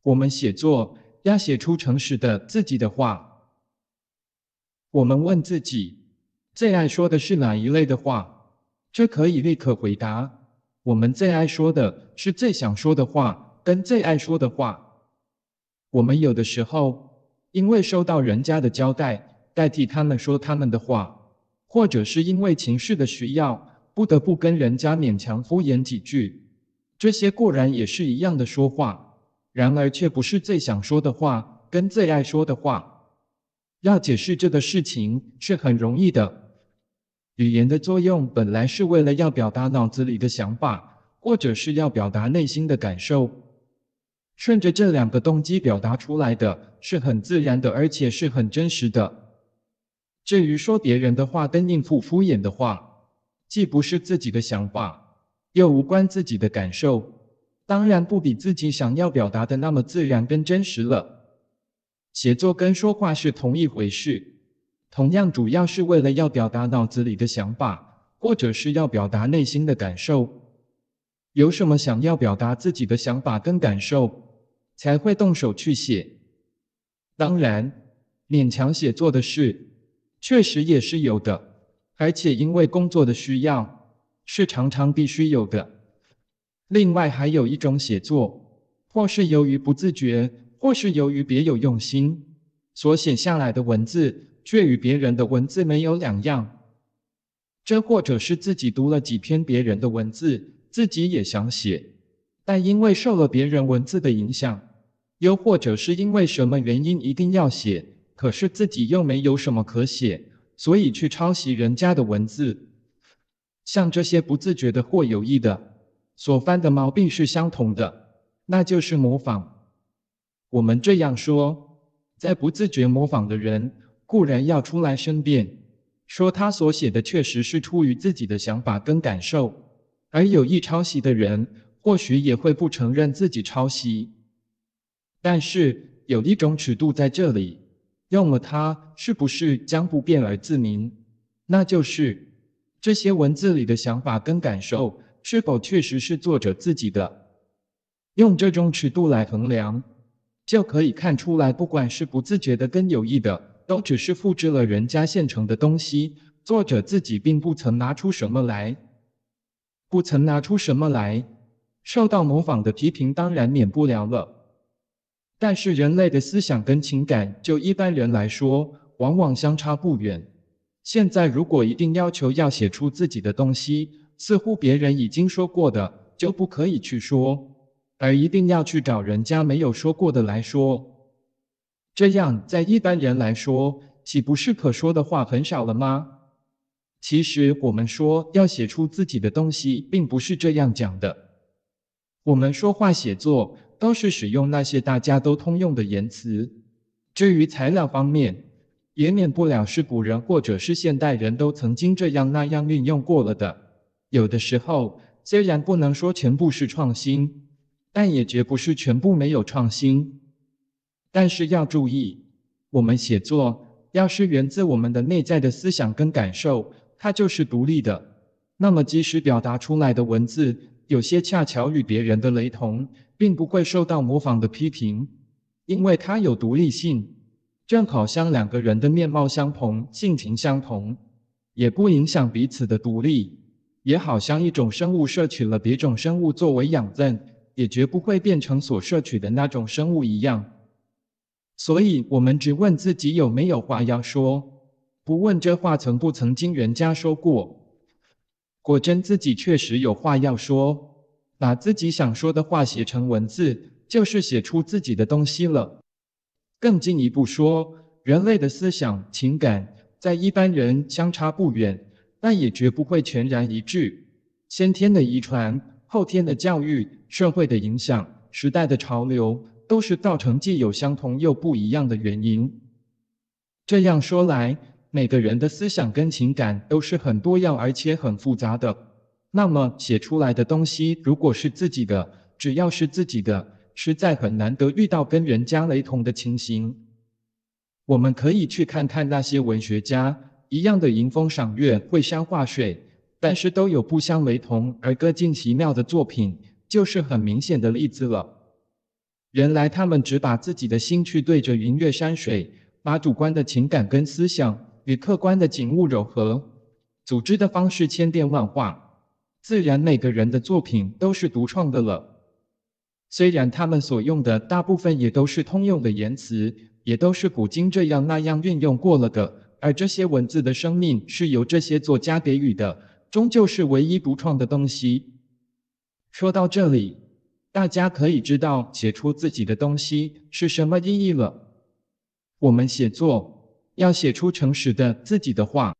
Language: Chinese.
我们写作要写出诚实的自己的话。我们问自己，最爱说的是哪一类的话？这可以立刻回答。我们最爱说的是最想说的话，跟最爱说的话。我们有的时候，因为收到人家的交代，代替他们说他们的话，或者是因为情绪的需要，不得不跟人家勉强敷衍几句。这些固然也是一样的说话，然而却不是最想说的话，跟最爱说的话。要解释这个事情是很容易的。语言的作用本来是为了要表达脑子里的想法，或者是要表达内心的感受。顺着这两个动机表达出来的是很自然的，而且是很真实的。至于说别人的话跟应付敷衍的话，既不是自己的想法，又无关自己的感受，当然不比自己想要表达的那么自然跟真实了。写作跟说话是同一回事，同样主要是为了要表达脑子里的想法，或者是要表达内心的感受。有什么想要表达自己的想法跟感受，才会动手去写。当然，勉强写作的事，确实也是有的，而且因为工作的需要，是常常必须有的。另外还有一种写作，或是由于不自觉，或是由于别有用心，所写下来的文字，却与别人的文字没有两样。这或者是自己读了几篇别人的文字，自己也想写，但因为受了别人文字的影响，又或者是因为什么原因一定要写，可是自己又没有什么可写，所以去抄袭人家的文字。像这些不自觉的或有意的，所犯的毛病是相同的，那就是模仿。我们这样说，在不自觉模仿的人，固然要出来申辩，说他所写的确实是出于自己的想法跟感受，而有意抄袭的人，或许也会不承认自己抄袭。但是有一种尺度在这里，用了它是不是将不辩而自明，那就是这些文字里的想法跟感受，是否确实是作者自己的。用这种尺度来衡量，就可以看出来，不管是不自觉的跟有意的，都只是复制了人家现成的东西，作者自己并不曾拿出什么来。不曾拿出什么来，受到模仿的批评当然免不了了。但是人类的思想跟情感，就一般人来说，往往相差不远。现在如果一定要求要写出自己的东西，似乎别人已经说过的，就不可以去说，而一定要去找人家没有说过的来说。这样在一般人来说，岂不是可说的话很少了吗？其实我们说要写出自己的东西，并不是这样讲的。我们说话写作，都是使用那些大家都通用的言辞。至于材料方面，也免不了是古人或者是现代人都曾经这样那样运用过了的。有的时候，虽然不能说全部是创新，但也绝不是全部没有创新。但是要注意，我们写作要是源自我们的内在的思想跟感受，它就是独立的。那么即使表达出来的文字有些恰巧与别人的雷同，并不会受到模仿的批评，因为它有独立性。正好像两个人的面貌相同，性情相同，也不影响彼此的独立。也好像一种生物摄取了别种生物作为养分，也绝不会变成所摄取的那种生物一样。所以我们只问自己有没有话要说，不问这话曾不曾经人家说过。果真自己确实有话要说，把自己想说的话写成文字，就是写出自己的东西了。更进一步说，人类的思想、情感，在一般人相差不远，但也绝不会全然一致。先天的遗传、后天的教育、社会的影响、时代的潮流，都是造成既有相同又不一样的原因。这样说来，每个人的思想跟情感都是很多样而且很复杂的。那么写出来的东西如果是自己的，只要是自己的，实在很难得遇到跟人家雷同的情形。我们可以去看看那些文学家，一样的迎风赏月、绘山画水，但是都有不相雷同而各尽其妙的作品，就是很明显的例子了。原来他们只把自己的心去对着云岳山水，把主观的情感跟思想与客观的景物糅合，组织的方式千变万化，自然每个人的作品都是独创的了。虽然他们所用的大部分也都是通用的言辞，也都是古今这样那样运用过了的，而这些文字的生命是由这些作家给予的，终究是唯一独创的东西。说到这里，大家可以知道写出自己的东西是什么意义了。我们写作要写出诚实的自己的话。